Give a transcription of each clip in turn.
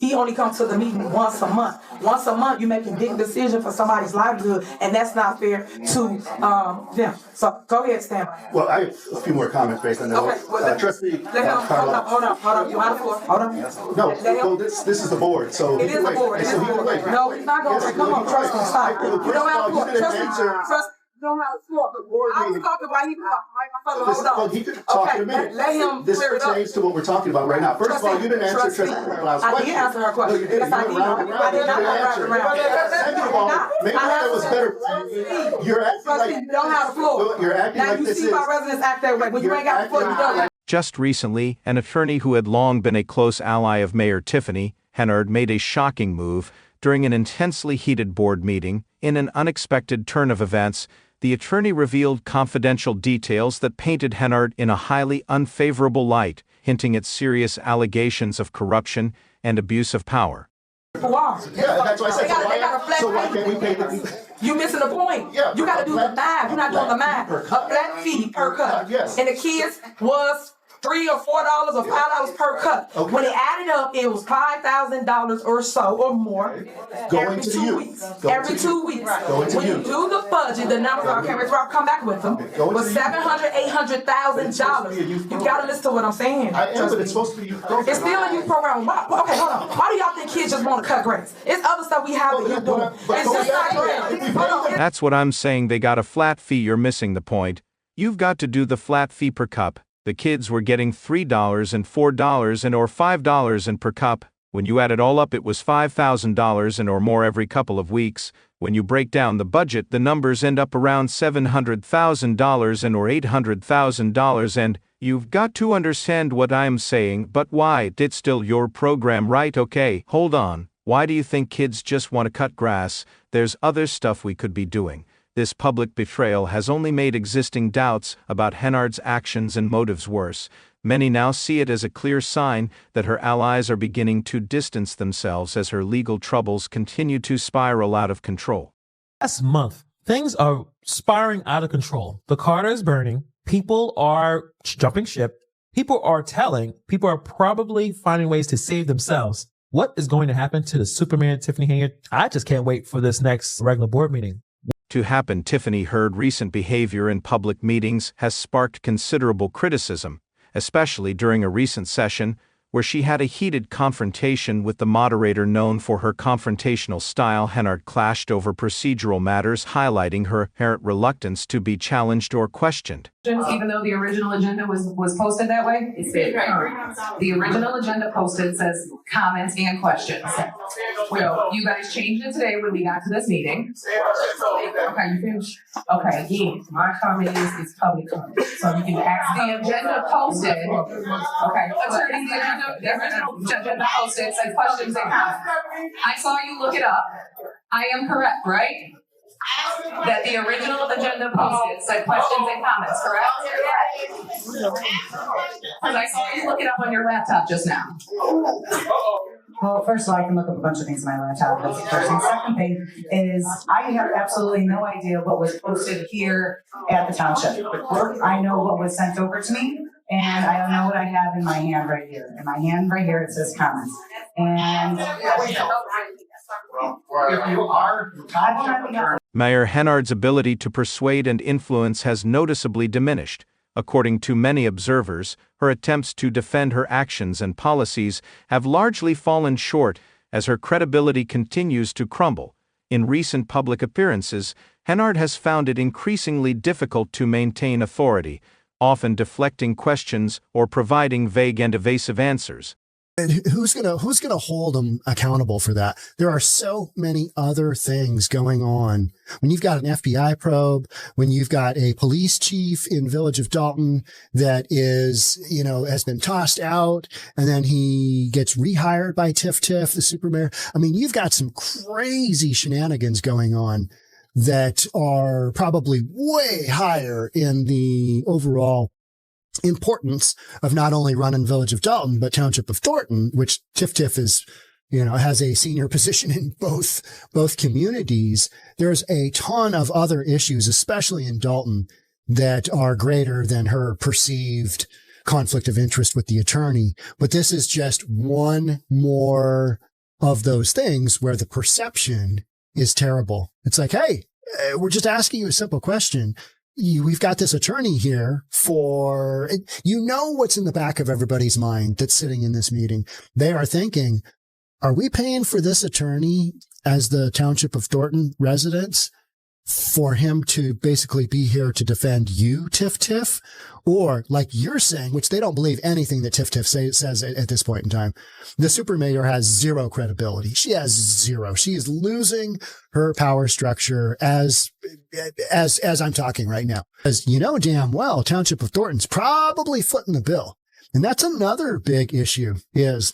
he only comes to the meeting once a month. Once a month, you're making big decisions for somebody's livelihood, and that's not fair to them. So go ahead, Stan. Well, I have a few more comments based on that. Okay, well, Trustee, hold on. You out of floor. Hold on. No, this is the board, so It is the board. so he can wait. No, he's not going to. Come on, trust me. Stop. You don't have the floor. Trust me. You don't have the floor. I was talking while he was hold on. Well, he could talk in a minute. Let him This clear it up. pertains to what we're talking about right now. First of all, you didn't answer Trustee Carlisle's question. I did answer her question. No, you didn't. Yes, I did. I did not go around. Second of all, maybe that was better. You're acting Trustee, like you don't have the floor. You're acting now like you this see is. my residents act that way. When you ain't got the floor, you don't. Just recently, an attorney who had long been a close ally of Mayor Tiffany Henyard made a shocking move during an intensely heated board meeting. In an unexpected turn of events, the attorney revealed confidential details that painted Henyard in a highly unfavorable light, hinting at serious allegations of corruption and abuse of power. Wow. Yeah, that's why I said, so why can't we pay the... You missing the point. Yeah, you got to do the math. You're not doing the math. A flat fee per cut. Yes. And the kids was $3 or $4 or $5 per cut. Okay. When it added up, it was $5,000 or so or more every 2 weeks. Every 2 weeks. When you do the budget, the numbers I can't remember. I'll come back with them. Was $700,000, $800,000. You gotta listen to what I'm saying. I am, but it's supposed to be youth program. It's still a youth program. Okay, hold on. Why do y'all think kids just want to cut grass? It's other stuff we have that you doing. It's just not grass. Hold on. That's what I'm saying. They got a flat fee. You're missing the point. You've got to do the flat fee per cup. The kids were getting $3 and $4 and or $5 and per cup. When you add it all up, it was $5,000 and or more every couple of weeks. When you break down the budget, the numbers end up around $700,000 and or $800,000, and you've got to understand what I'm saying. But why? It's still your program, right? Okay, hold on. Why do you think kids just want to cut grass? There's other stuff we could be doing. This public betrayal has only made existing doubts about Henyard's actions and motives worse. Many now see it as a clear sign that her allies are beginning to distance themselves as her legal troubles continue to spiral out of control. Last month, things are spiraling out of control. The Carter is burning. People are jumping ship. People are probably finding ways to save themselves. What is going to happen to the Superman Tiffany Henyard? I just can't wait for this next regular board meeting. To happen, Tiffany Henyard's recent behavior in public meetings has sparked considerable criticism, especially during a recent session where she had a heated confrontation with the moderator. Known for her confrontational style, Henyard clashed over procedural matters, highlighting her apparent reluctance to be challenged or questioned. Even though the original agenda was posted that way, it said the original agenda posted says comments and questions. Well, you guys changed it today when we got to this meeting. Okay, you finished? Okay, again, my comment is public comment. So you can ask the agenda posted. Okay, attorney, the original agenda posted said questions and comments. I saw you look it up. I am correct, right? That the original agenda posted said questions and comments, correct? Because I saw you look it up on your laptop just now. Well, first of all, I can look up a bunch of things on my laptop. That's the first thing. Second thing is I have absolutely no idea what was posted here at the township. I know what was sent over to me, and I don't know what I have in my hand right here. In my hand right here, it says comments. And Mayor Henyard's ability to persuade and influence has noticeably diminished. According to many observers, her attempts to defend her actions and policies have largely fallen short as her credibility continues to crumble. In recent public appearances, Henyard has found it increasingly difficult to maintain authority, often deflecting questions or providing vague and evasive answers. And who's gonna hold them accountable for that? There are so many other things going on. When you've got an FBI probe, when you've got a police chief in Village of Dalton that is, has been tossed out, and then he gets rehired by Tiff, the super mayor. I mean, you've got some crazy shenanigans going on that are probably way higher in the overall importance of not only running Village of Dalton, but Township of Thornton, which Tiff is, has a senior position in both communities. There's a ton of other issues, especially in Dalton, that are greater than her perceived conflict of interest with the attorney. But this is just one more of those things where the perception is terrible. It's like, hey, we're just asking you a simple question. We've got this attorney here for, you know, what's in the back of everybody's mind that's sitting in this meeting. They are thinking, are we paying for this attorney as the Township of Thornton residents for him to basically be here to defend you, Tiff Tiff? Or like you're saying, which they don't believe anything that Tiff Tiff says at this point in time, the super mayor has zero credibility. She has zero. She is losing her power structure as I'm talking right now. As you know damn well, Township of Thornton's probably footing the bill. And that's another big issue is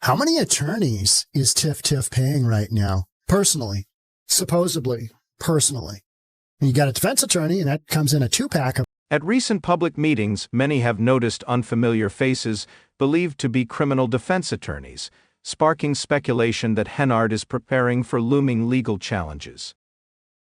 how many attorneys is Tiff Tiff paying right now? Personally, supposedly, personally. And you got a defense attorney, and that comes in a 2-pack of. At recent public meetings, many have noticed unfamiliar faces believed to be criminal defense attorneys, sparking speculation that Henyard is preparing for looming legal challenges.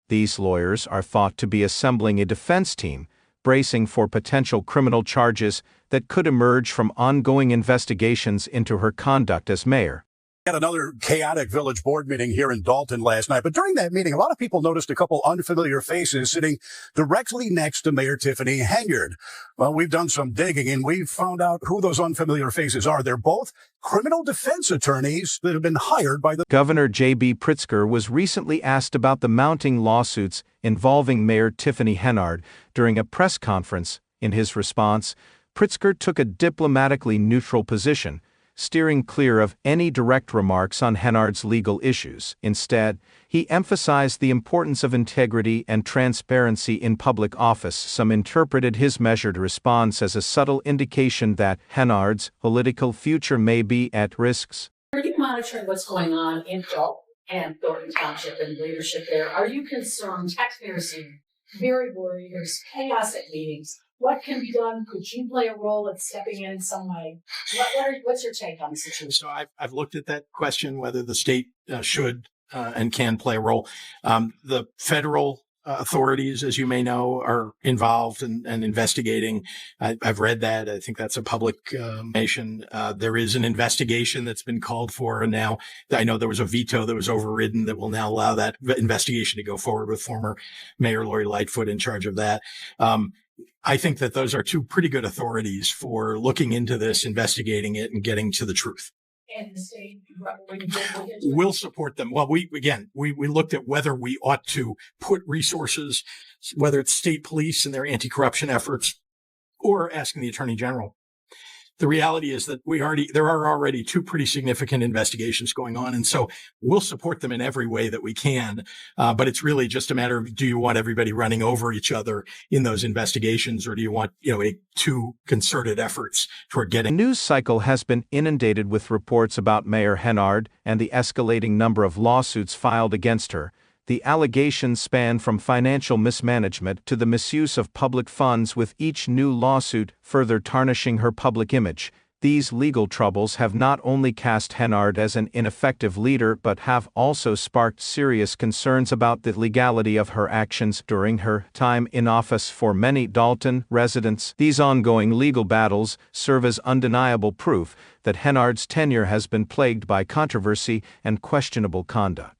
These lawyers are thought to be assembling a defense team, bracing for potential criminal charges that could emerge from ongoing investigations into her conduct as mayor. Had another chaotic village board meeting here in Dalton last night, but during that meeting, a lot of people noticed a couple unfamiliar faces sitting directly next to Mayor Tiffany Henyard. Well, we've done some digging and we've found out who those unfamiliar faces are. They're both criminal defense attorneys that have been hired by the Governor J.B. Pritzker was recently asked about the mounting lawsuits involving Mayor Tiffany Henyard during a press conference. In his response, Pritzker took a diplomatically neutral position, steering clear of any direct remarks on Henyard's legal issues. Instead, he emphasized the importance of integrity and transparency in public office. Some interpreted his measured response as a subtle indication that Henyard's political future may be at risk. Are you monitoring what's going on in Dalton and Thornton Township and leadership there? Are you concerned? Taxpayers seem very worried. There's chaos at meetings. What can be done? Could you play a role in stepping in some way? What's your take on the situation? So I've looked at that question, whether the state should and can play a role. The federal authorities, as you may know, are involved and investigating. I've read that. I think that's a public information. There is an investigation that's been called for. And now I know there was a veto that was overridden that will now allow that investigation to go forward with former Mayor Lori Lightfoot in charge of that. I think that those are two pretty good authorities for looking into this, investigating it, and getting to the truth. And the state, We'll support them. Well, we looked at whether we ought to put resources, whether it's state police and their anti-corruption efforts, or asking the Attorney General. The reality is that there are already two pretty significant investigations going on. And so we'll support them in every way that we can. But it's really just a matter of, do you want everybody running over each other in those investigations, or do you want, two concerted efforts toward getting? The news cycle has been inundated with reports about Mayor Henyard and the escalating number of lawsuits filed against her. The allegations span from financial mismanagement to the misuse of public funds, with each new lawsuit further tarnishing her public image. These legal troubles have not only cast Henyard as an ineffective leader but have also sparked serious concerns about the legality of her actions during her time in office. For many Dalton residents, these ongoing legal battles serve as undeniable proof that Henyard's tenure has been plagued by controversy and questionable conduct.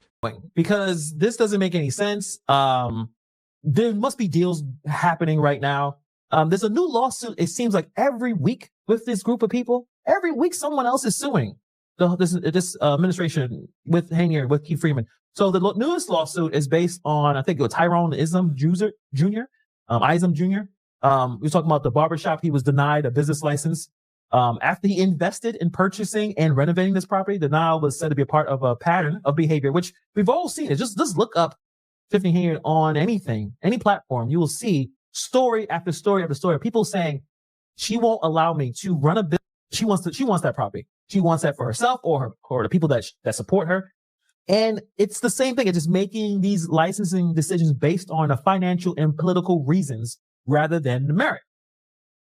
Because this doesn't make any sense. There must be deals happening right now. There's a new lawsuit. It seems like every week with this group of people, every week someone else is suing this administration with Henyard, with Keith Freeman. So the newest lawsuit is based on, I think it was Tyrone Ism Jr. Ism Jr. We were talking about the barbershop. He was denied a business license. After he invested in purchasing and renovating this property, the denial was said to be a part of a pattern of behavior, which we've all seen. Just look up Tiffany Henyard on anything, any platform. You will see story after story after story of people saying, she won't allow me to run a business. She wants that property. She wants that for herself or the people that support her. And it's the same thing. It's just making these licensing decisions based on the financial and political reasons rather than the merit.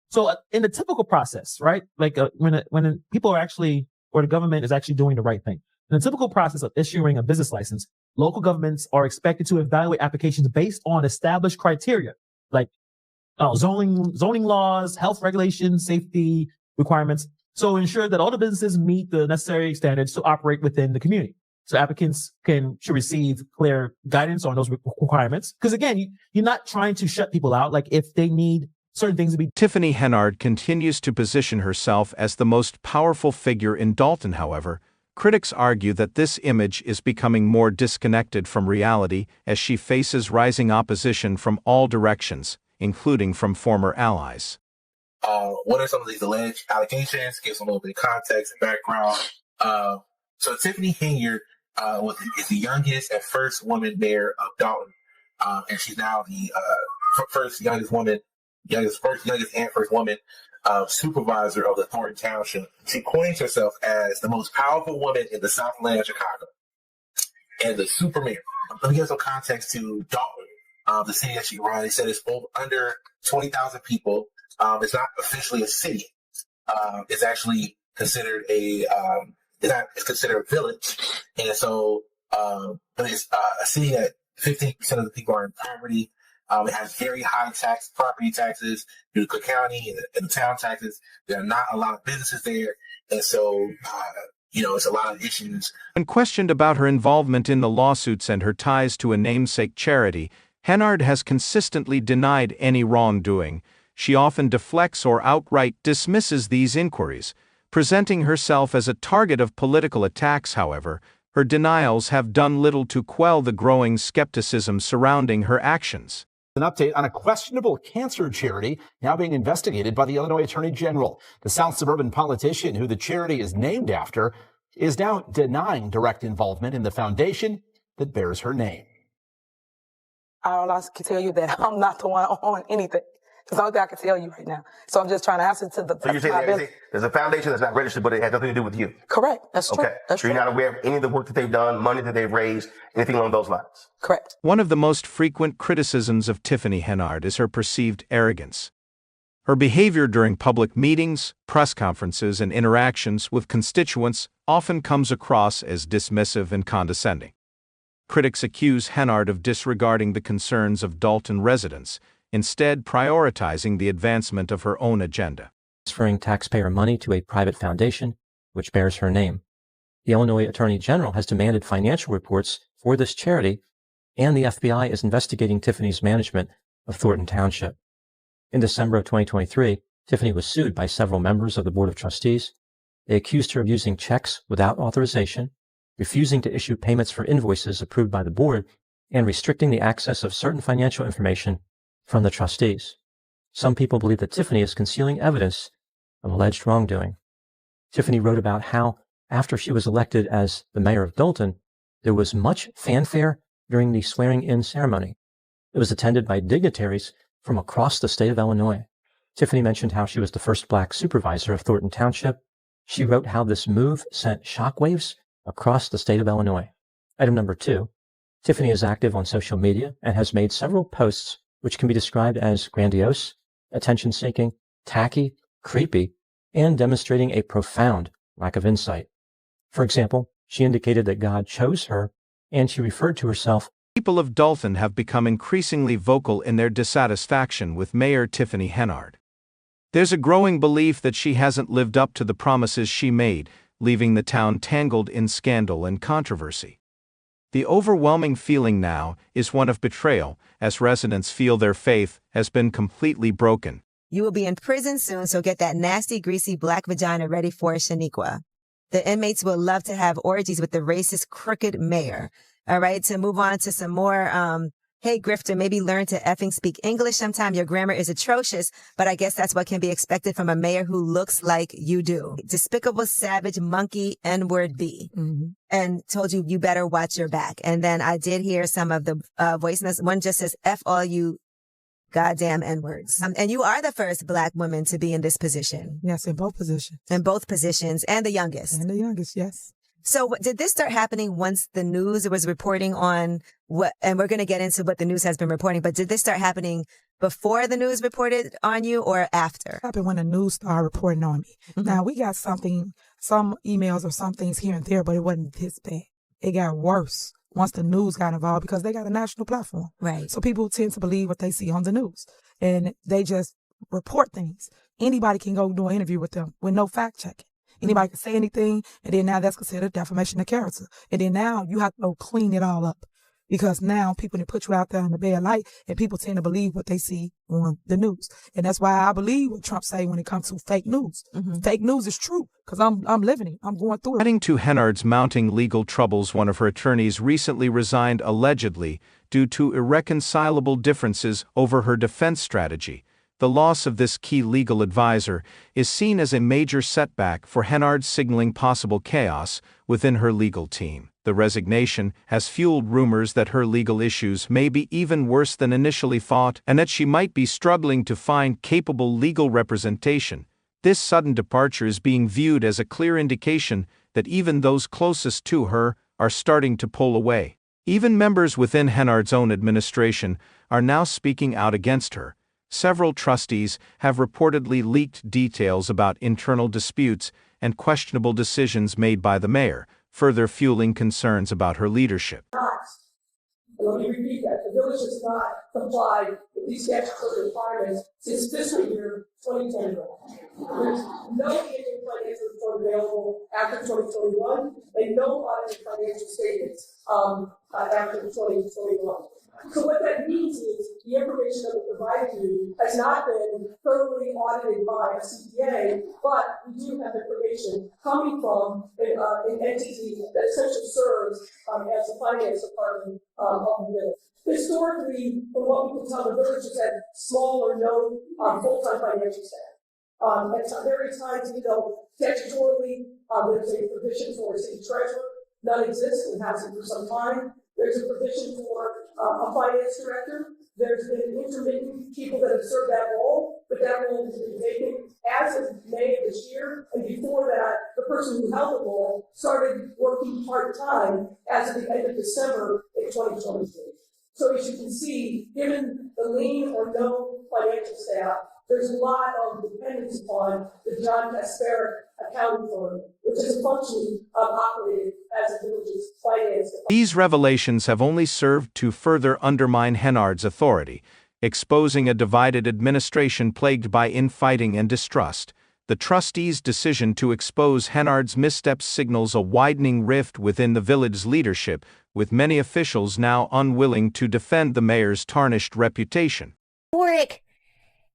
So in the typical process, right? Like when people are actually, or the government is actually doing the right thing. In the typical process of issuing a business license, local governments are expected to evaluate applications based on established criteria, like zoning laws, health regulations, safety requirements. So ensure that all the businesses meet the necessary standards to operate within the community. So applicants should receive clear guidance on those requirements. Because again, you're not trying to shut people out. Like if they need certain things to be. Tiffany Henyard continues to position herself as the most powerful figure in Dalton, however. Critics argue that this image is becoming more disconnected from reality as she faces rising opposition from all directions, including from former allies. What are some of these alleged allegations? Give some a little bit of context and background. So Tiffany Henyard is the youngest and first woman mayor of Dalton, and she's now the youngest and first woman supervisor of the Thornton Township. She coins herself as the most powerful woman in the Southland of Chicago and the super mayor. Let me give some context to Dalton, the city that she runs. They said it's under 20,000 people. It's not officially a city. It's actually considered it's considered a village, and so but it's a city that 15% of the people are in poverty. It has very high property taxes due to Cook County and the town taxes. There are not a lot of businesses there, and so it's a lot of issues. When questioned about her involvement in the lawsuits and her ties to a namesake charity, Henyard has consistently denied any wrongdoing. She often deflects or outright dismisses these inquiries. Presenting herself as a target of political attacks, however, her denials have done little to quell the growing skepticism surrounding her actions. An update on a questionable cancer charity now being investigated by the Illinois Attorney General. The South Suburban politician who the charity is named after is now denying direct involvement in the foundation that bears her name. All I can tell you that I'm not the one on anything. That's the only thing I can tell you right now. So I'm just trying to answer to the. So you're saying there's a foundation that's not registered, but it has nothing to do with you. Correct. That's true. Okay. That's so true. You're not aware of any of the work that they've done, money that they've raised, anything along those lines. Correct. One of the most frequent criticisms of Tiffany Henyard is her perceived arrogance. Her behavior during public meetings, press conferences, and interactions with constituents often comes across as dismissive and condescending. Critics accuse Henyard of disregarding the concerns of Dalton residents, instead prioritizing the advancement of her own agenda. Transferring taxpayer money to a private foundation, which bears her name. The Illinois Attorney General has demanded financial reports for this charity, and the FBI is investigating Tiffany's management of Thornton Township. In December of 2023, Tiffany was sued by several members of the Board of Trustees. They accused her of using checks without authorization, refusing to issue payments for invoices approved by the board, and restricting the access of certain financial information from the trustees. Some people believe that Tiffany is concealing evidence of alleged wrongdoing. Tiffany wrote about how, after she was elected as the mayor of Dalton, there was much fanfare during the swearing-in ceremony. It was attended by dignitaries from across the state of Illinois. Tiffany mentioned how she was the first Black supervisor of Thornton Township. She wrote how this move sent shockwaves across the state of Illinois. Item number 2, Tiffany is active on social media and has made several posts which can be described as grandiose, attention-seeking, tacky, creepy, and demonstrating a profound lack of insight. For example, she indicated that God chose her, and she referred to herself. People of Dalton have become increasingly vocal in their dissatisfaction with Mayor Tiffany Henyard. There's a growing belief that she hasn't lived up to the promises she made, leaving the town tangled in scandal and controversy. The overwhelming feeling now is one of betrayal, as residents feel their faith has been completely broken. You will be in prison soon, so get that nasty, greasy black vagina ready for Shaniqua. The inmates will love to have orgies with the racist, crooked mayor. All right, to move on to some more, hey, grifter, maybe learn to effing speak English sometime. Your grammar is atrocious, but I guess that's what can be expected from a mayor who looks like you do. Despicable, savage, monkey, N-word B. Mm-hmm. And told you better watch your back. And then I did hear some of the voice notes. One just says, F all you goddamn N-words. And you are the first Black woman to be in this position. Yes, in both positions. In both positions, and the youngest. And the youngest, yes. So did this start happening once the news was reporting on what, and we're going to get into what the news has been reporting, but did this start happening before the news reported on you or after? It happened when the news started reporting on me. Mm-hmm. Now, we got some emails or some things here and there, but it wasn't this bad. It got worse once the news got involved because they got a national platform. Right. So people tend to believe what they see on the news. And they just report things. Anybody can go do an interview with them with no fact checking. Anybody can say anything, and then now that's considered defamation of character. And then now you have to go clean it all up, because now people can put you out there in the bad light, and people tend to believe what they see on the news. And that's why I believe what Trump say when it comes to fake news. Fake news is true, because I'm living it. I'm going through it. Adding to Henyard's mounting legal troubles, one of her attorneys recently resigned allegedly due to irreconcilable differences over her defense strategy. The loss of this key legal advisor is seen as a major setback for Henyard, signaling possible chaos within her legal team. The resignation has fueled rumors that her legal issues may be even worse than initially thought, and that she might be struggling to find capable legal representation. This sudden departure is being viewed as a clear indication that even those closest to her are starting to pull away. Even members within Henyard's own administration are now speaking out against her. Several trustees have reportedly leaked details about internal disputes and questionable decisions made by the mayor, further fueling concerns about her leadership. Let me repeat that. The village has not complied with these statutory requirements since fiscal year 2021. There's no annual financial report available after 2021, and no audited financial statements after 2021. So what that means is the information that we're providing you has not been thoroughly audited by a CPA, but we do have information coming from an entity that essentially serves as the finance department of the village. Historically, from what we can tell, the village has had small or no full-time financial staff. At various times, statutorily, there's a provision for a city treasurer. None exists and hasn't for some time. There's a provision for a finance director. There's been intermittent people that have served that role, but that role has been vacant as of May of this year. And before that, the person who held the role started working part-time as of the end of December in 2023. So as you can see, given the lean or no financial staff, there's a lot of dependence upon the John Kasparek accounting firm, which is functioning operated as a village's finance department. These revelations have only served to further undermine Henyard's authority, exposing a divided administration plagued by infighting and distrust. The trustees' decision to expose Henyard's missteps signals a widening rift within the village's leadership, with many officials now unwilling to defend the mayor's tarnished reputation.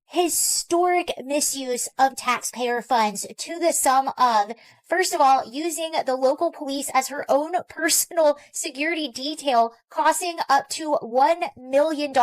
Historic misuse of taxpayer funds to the sum of, first of all, using the local police as her own personal security detail, costing up to $1 million.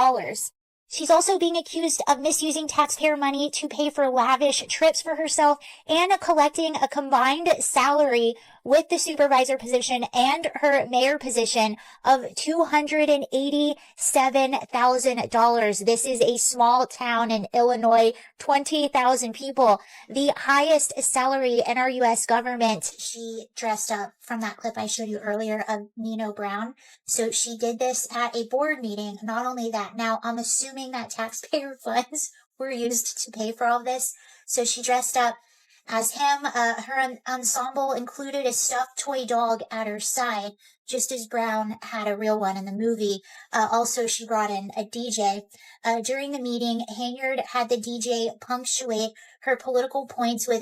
She's also being accused of misusing taxpayer money to pay for lavish trips for herself and collecting a combined salary with the supervisor position and her mayor position of $287,000. This is a small town in Illinois, 20,000 people, the highest salary in our U.S. government. She dressed up from that clip I showed you earlier of Nino Brown. So she did this at a board meeting. Not only that, now I'm assuming that taxpayer funds were used to pay for all this. So she dressed up as him. Her ensemble included a stuffed toy dog at her side, just as Brown had a real one in the movie. Also, she brought in a DJ. During the meeting, Henyard had the DJ punctuate her political points with